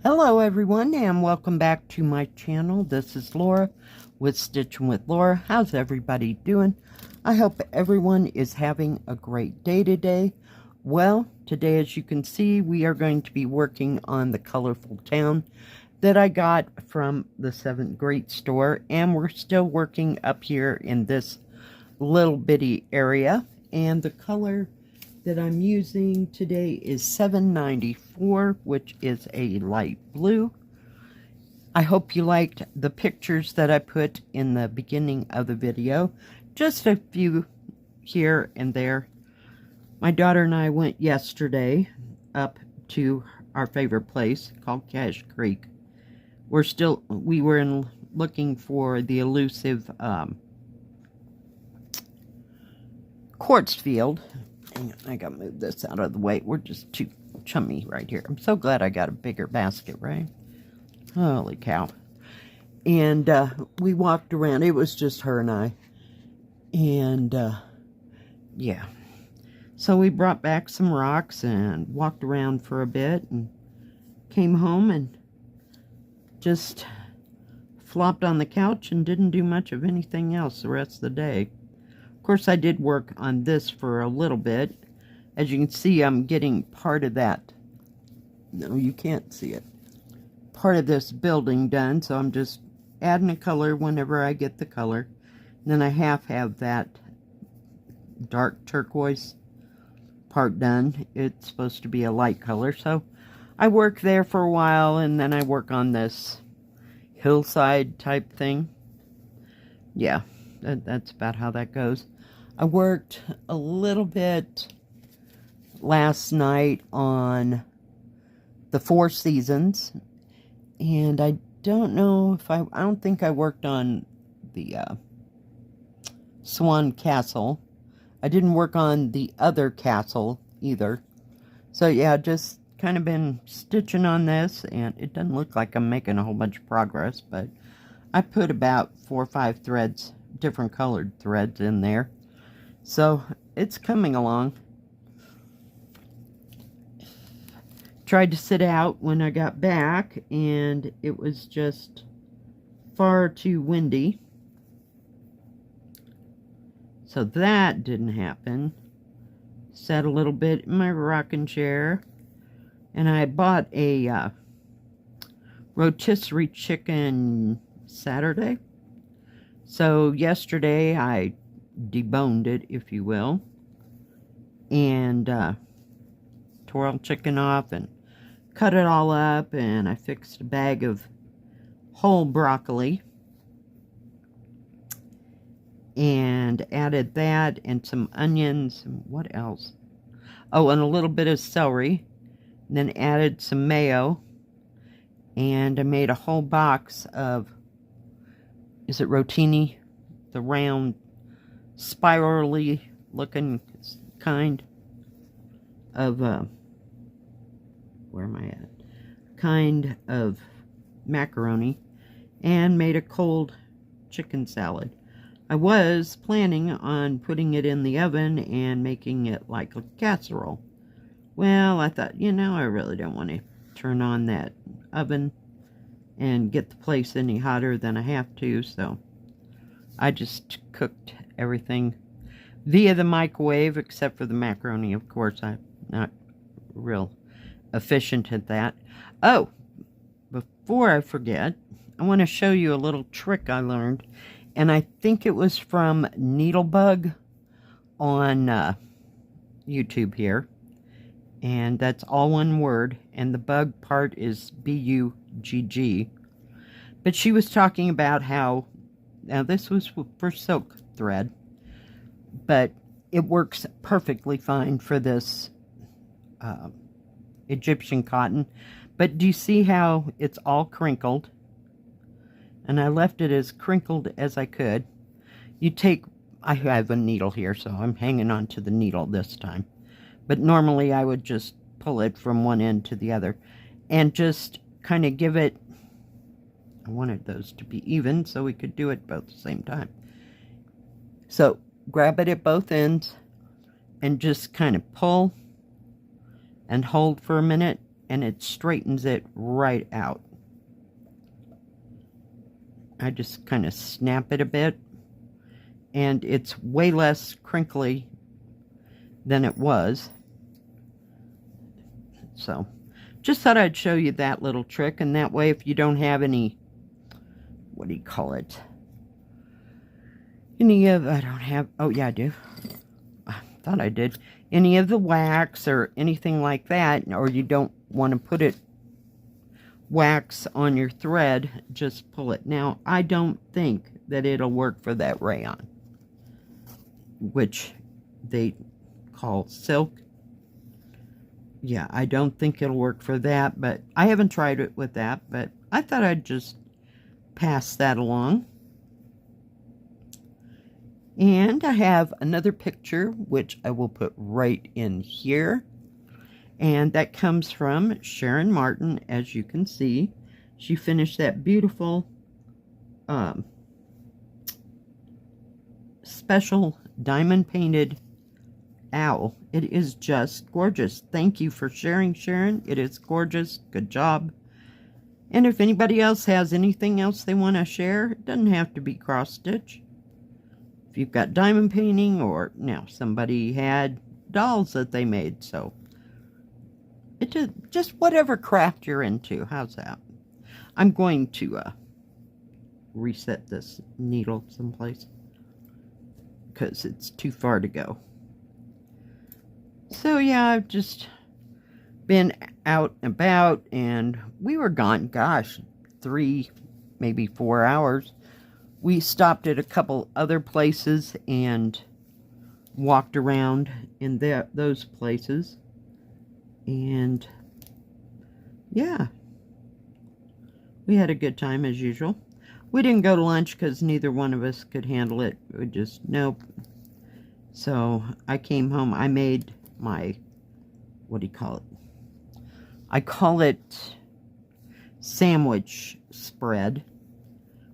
Hello everyone and welcome back to my channel. This is Laura with Stitchin with Laura. How's everybody doing? I hope everyone is having a great day today. Well, today as you can see we are going to be working on the colorful town that I got from the SevenGreat store, and we're still working up here in this little bitty area, and the color that I'm using today is 794, which is a light blue. I hope you liked the pictures that I put in the beginning of the video. Just a few here and there. My daughter and I went yesterday up to our favorite place called Cache Creek. We were looking for the elusive quartz field. I gotta move this out of the way. We're just too chummy right here. I'm so glad I got a bigger basket, right? Holy cow. And we walked around. It was just her and I. And yeah. So we brought back some rocks and walked around for a bit and came home and just flopped on the couch and didn't do much of anything else the rest of the day. Of course, I did work on this for a little bit. As you can see, I'm getting part of that. No, you can't see it. Part of this building done, so I'm just adding a color whenever I get the color. And then I have that dark turquoise part done. It's supposed to be a light color, so I work there for a while, and then I work on this hillside type thing. Yeah, that's about how that goes. I worked a little bit last night on the Four Seasons, and I don't know if I don't think I worked on the Swan Castle. I didn't work on the other castle either. So yeah, just kind of been stitching on this, and it doesn't look like I'm making a whole bunch of progress, but I put about 4 or 5 threads, different colored threads in there. So it's coming along. Tried to sit out when I got back, and it was just far too windy. So that didn't happen. Sat a little bit in my rocking chair, and I bought a rotisserie chicken Saturday. So yesterday I deboned it, if you will, and tore all the chicken off and cut it all up, and I fixed a bag of whole broccoli and added that and some onions and what else? Oh, and a little bit of celery. And then added some mayo, and I made a whole box of, is it rotini? The round, spirally looking kind of, where am I at? Kind of macaroni, and made a cold chicken salad. I was planning on putting it in the oven and making it like a casserole. Well, I thought, you know, I really don't want to turn on that oven and get the place any hotter than I have to, so I just cooked everything via the microwave, except for the macaroni, of course. I'm not real efficient at that. Oh, before I forget, I want to show you a little trick I learned, and I think it was from Needlebug on YouTube here. And that's all one word, and the bug part is B-U-G-G. But she was talking about how, now this was for silk thread, but it works perfectly fine for this Egyptian cotton. But do you see how it's all crinkled? And I left it as crinkled as I could. You take, I have a needle here, so I'm hanging on to the needle this time. But normally I would just pull it from one end to the other and just kind of give it, I wanted those to be even so we could do it both at the same time. So grab it at both ends and just kind of pull and hold for a minute and it straightens it right out. I just kind of snap it a bit, and it's way less crinkly than it was. So just thought I'd show you that little trick, and that way if you don't have any, what do you call it? Any of, I don't have, oh yeah I do. I thought I did. Any of the wax or anything like that, or you don't want to put it wax on your thread, just pull it. Now, I don't think that it'll work for that rayon, which they call silk. Yeah, I don't think it'll work for that, but I haven't tried it with that, but I thought I'd just pass that along. And I have another picture, which I will put right in here. And that comes from Sharon Martin, as you can see. She finished that beautiful special diamond painted owl. It is just gorgeous. Thank you for sharing, Sharon. It is gorgeous. Good job. And if anybody else has anything else they want to share, it doesn't have to be cross stitch. If you've got diamond painting, or now somebody had dolls that they made, so it just whatever craft you're into. How's that? I'm going to reset this needle someplace because it's too far to go. So yeah, I've just been out and about, and we were gone, gosh, 3, maybe 4 hours. We stopped at a couple other places and walked around in those places. And yeah, we had a good time as usual. We didn't go to lunch because neither one of us could handle it. We just, nope. So I came home. I made my, what do you call it? I call it sandwich spread,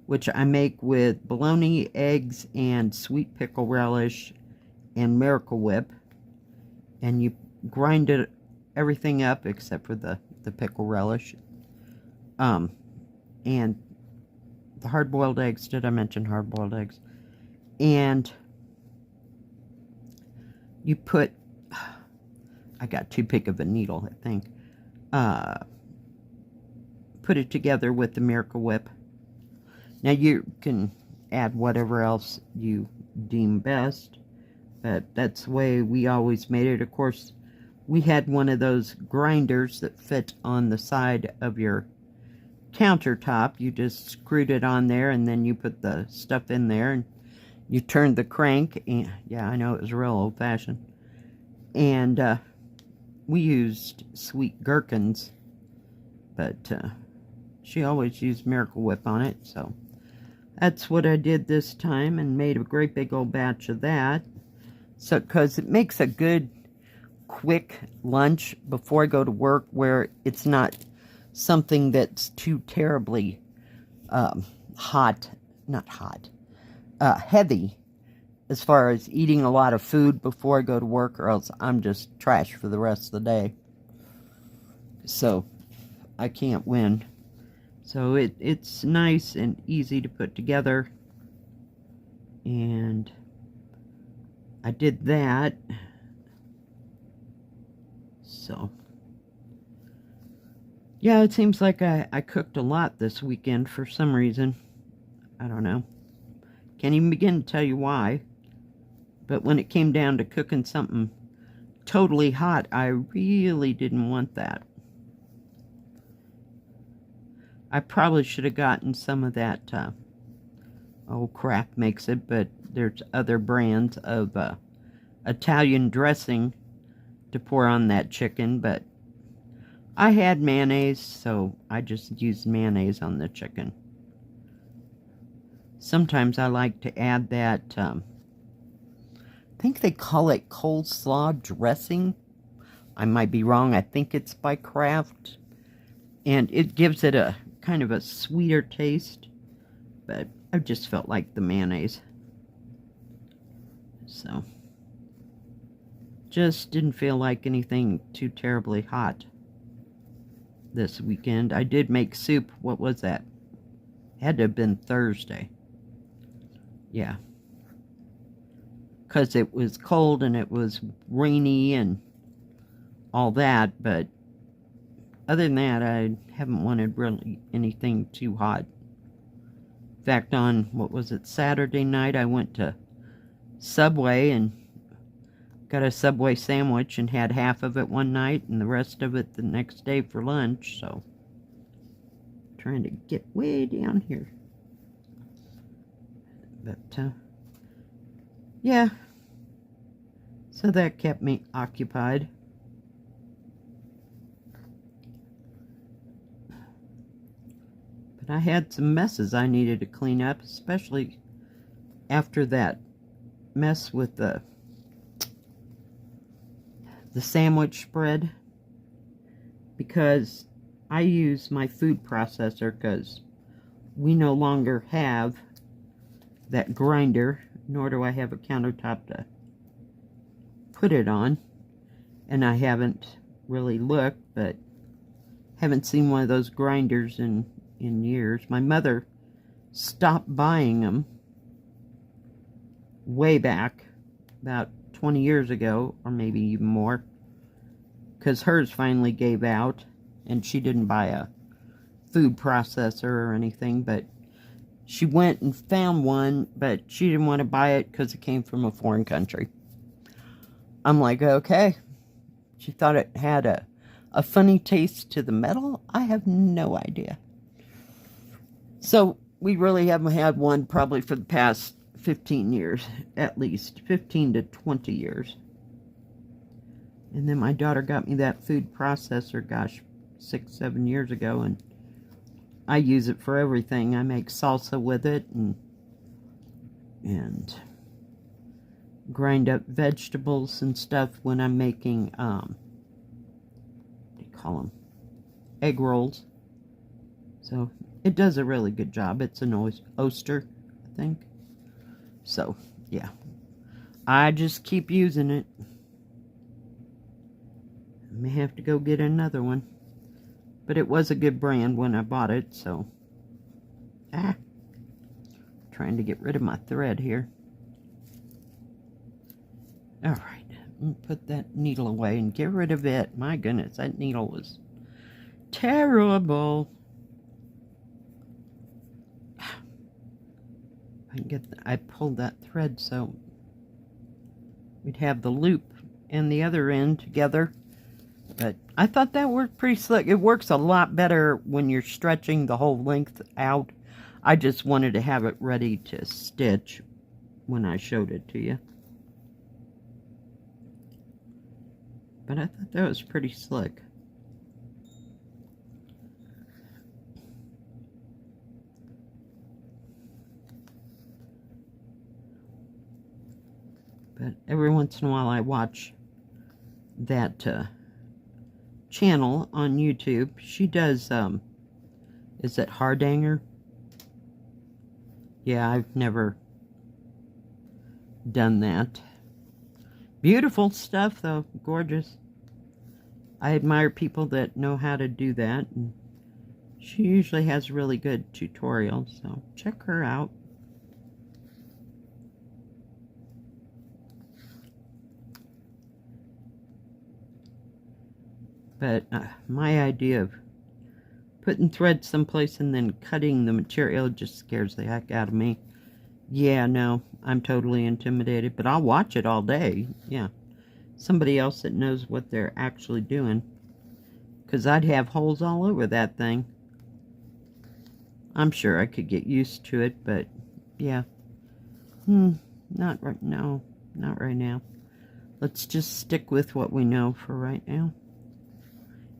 which I make with bologna, eggs, and sweet pickle relish and Miracle Whip. And you grind it everything up except for the pickle relish. And the hard-boiled eggs. Did I mention hard-boiled eggs? And you put, I got too big of a needle, I think. Put it together with the Miracle Whip. Now you can add whatever else you deem best, but that's the way we always made it. Of course, we had one of those grinders that fit on the side of your countertop. You just screwed it on there, and then you put the stuff in there, and you turned the crank. And yeah, I know it was real old-fashioned. And we used sweet gherkins, but she always used Miracle Whip on it, so that's what I did this time, and made a great big old batch of that. So, because it makes a good quick lunch before I go to work, where it's not something that's too terribly heavy as far as eating a lot of food before I go to work, or else I'm just trash for the rest of the day. So I can't win. So it's nice and easy to put together. And I did that. So yeah, it seems like I cooked a lot this weekend for some reason. I don't know. Can't even begin to tell you why. But when it came down to cooking something totally hot, I really didn't want that. I probably should have gotten some of that, Kraft makes it, but there's other brands of Italian dressing to pour on that chicken, but I had mayonnaise, so I just used mayonnaise on the chicken. Sometimes I like to add that, I think they call it coleslaw dressing. I might be wrong. I think it's by Kraft. And it gives it a kind of a sweeter taste. But I just felt like the mayonnaise. So just didn't feel like anything too terribly hot. this weekend. I did make soup. What was that? Had to have been Thursday. Yeah. Because it was cold and it was rainy and all that, but other than that, I haven't wanted really anything too hot. In fact, on, what was it, Saturday night, I went to Subway and got a Subway sandwich and had half of it one night and the rest of it the next day for lunch, so trying to get way down here. But, yeah. So that kept me occupied. But I had some messes I needed to clean up, especially after that mess with the sandwich spread, because I use my food processor because we no longer have that grinder, nor do I have a countertop to put it on, and I haven't really looked, but haven't seen one of those grinders in years. My mother stopped buying them way back about 20 years ago, or maybe even more, because hers finally gave out, and she didn't buy a food processor or anything, but she went and found one, but she didn't want to buy it because it came from a foreign country. I'm like, okay. She thought it had a funny taste to the metal. I have no idea. So we really haven't had one probably for the past 15 years, at least 15 to 20 years. And then my daughter got me that food processor, gosh, 6-7 years ago, and I use it for everything. I make salsa with it and grind up vegetables and stuff when I'm making, what do you call them? Egg rolls. So it does a really good job. It's an oyster, I think. So, yeah. I just keep using it. I may have to go get another one. But it was a good brand when I bought it, so. Trying to get rid of my thread here. Alright, put that needle away and get rid of it. My goodness, that needle was terrible. I pulled that thread so we'd have the loop and the other end together. But I thought that worked pretty slick. It works a lot better when you're stretching the whole length out. I just wanted to have it ready to stitch when I showed it to you. But I thought that was pretty slick. But every once in a while I watch that channel on YouTube. She does, is it Hardanger? Yeah, I've never done that. Beautiful stuff though, gorgeous. I admire people that know how to do that, and she usually has really good tutorials, so check her out. But my idea of putting thread someplace and then cutting the material just scares the heck out of me. Yeah, no, I'm totally intimidated, but I'll watch it all day. Yeah, somebody else that knows what they're actually doing, because I'd have holes all over that thing. I'm sure I could get used to it, but yeah. Not right now. Not right now. Let's just stick with what we know for right now.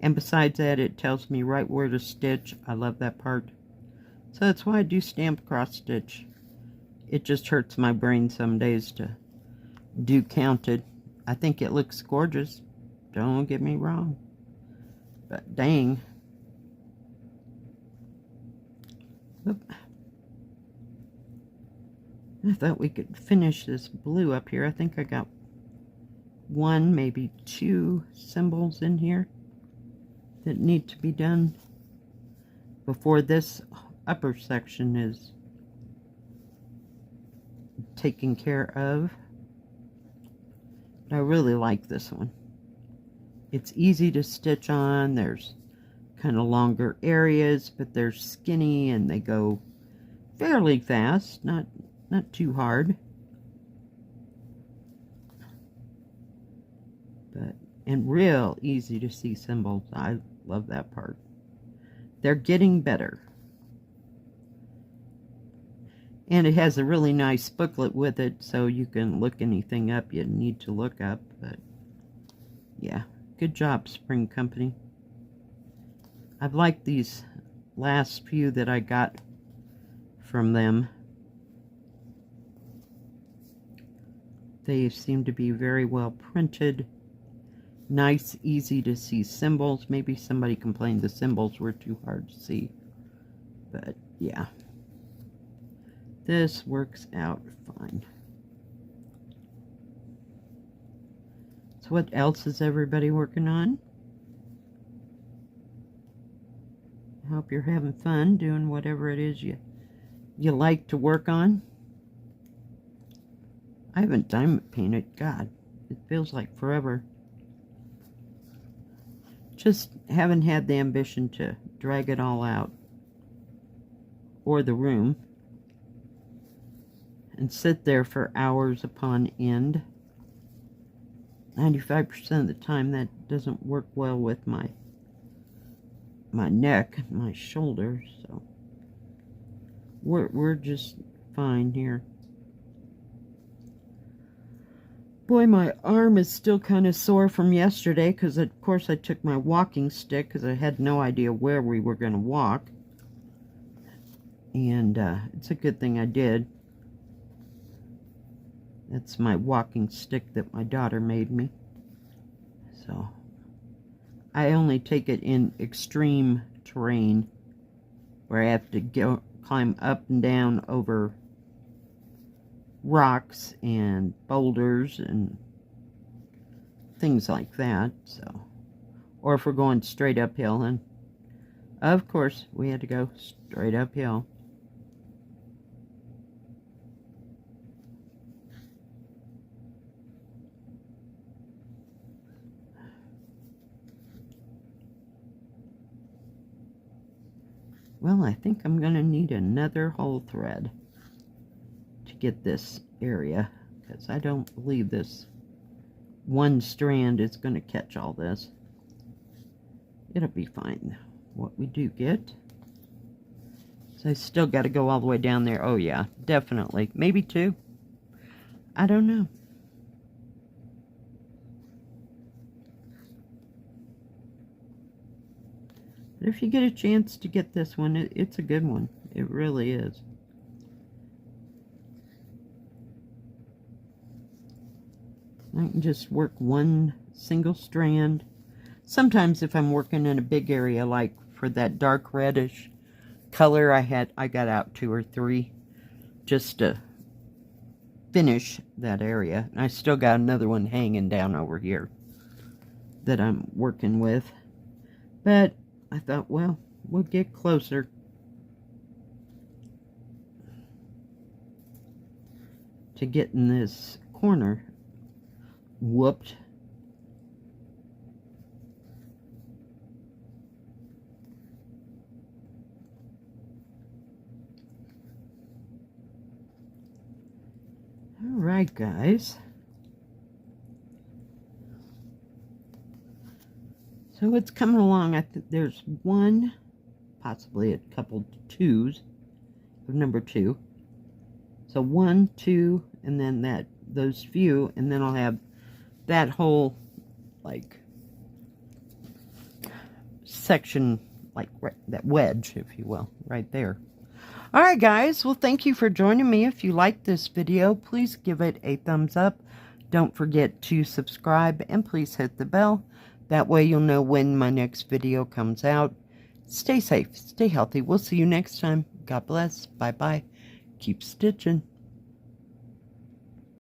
And besides that, it tells me right where to stitch. I love that part. So that's why I do stamp cross stitch. It just hurts my brain some days to do counted. I think it looks gorgeous. Don't get me wrong. But dang. Oop. I thought we could finish this blue up here. I think I got one, maybe two symbols in here. I that need to be done before this upper section is taken care of. But I really like this one. It's easy to stitch on. There's kind of longer areas, but they're skinny and they go fairly fast, not too hard. And real easy to see symbols. I love that part. They're getting better. And it has a really nice booklet with it, so you can look anything up you need to look up. But yeah, good job, Spring Company. I've liked these last few that I got from them. They seem to be very well printed. Nice, easy to see symbols. Maybe somebody complained the symbols were too hard to see. But yeah. This works out fine. So what else is everybody working on? I hope you're having fun doing whatever it is you like to work on. I haven't diamond painted. God, it feels like forever. Just haven't had the ambition to drag it all out, or the room, and sit there for hours upon end. 95% of the time that doesn't work well with my neck, my shoulders, so we're just fine here. Boy, my arm is still kind of sore from yesterday because, of course, I took my walking stick because I had no idea where we were going to walk. And it's a good thing I did. That's my walking stick that my daughter made me. So, I only take it in extreme terrain where I have to climb up and down over rocks and boulders and things like that. So, or if we're going straight uphill, and of course we had to go straight uphill. Well, I think I'm gonna need another hole thread to get this area, because I don't believe this one strand is going to catch all this. It'll be fine. What we do get, so I still got to go all the way down there. Oh yeah, definitely. Maybe two. I don't know. But if you get a chance to get this one, it's a good one. It really is. I can just work one single strand. Sometimes if I'm working in a big area, like for that dark reddish color, I got out 2 or 3 just to finish that area. And I still got another one hanging down over here that I'm working with. But I thought, well, we'll get closer. To getting this corner whooped. All right, guys. So it's coming along. I think there's one, possibly a couple twos of number 2. So 1, 2, and then those few, and then I'll have that whole, like, section, like that wedge, if you will, right there. Alright guys, well thank you for joining me. If you liked this video, please give it a thumbs up. Don't forget to subscribe, and please hit the bell. That way you'll know when my next video comes out. Stay safe, stay healthy. We'll see you next time. God bless. Bye-bye. Keep stitching.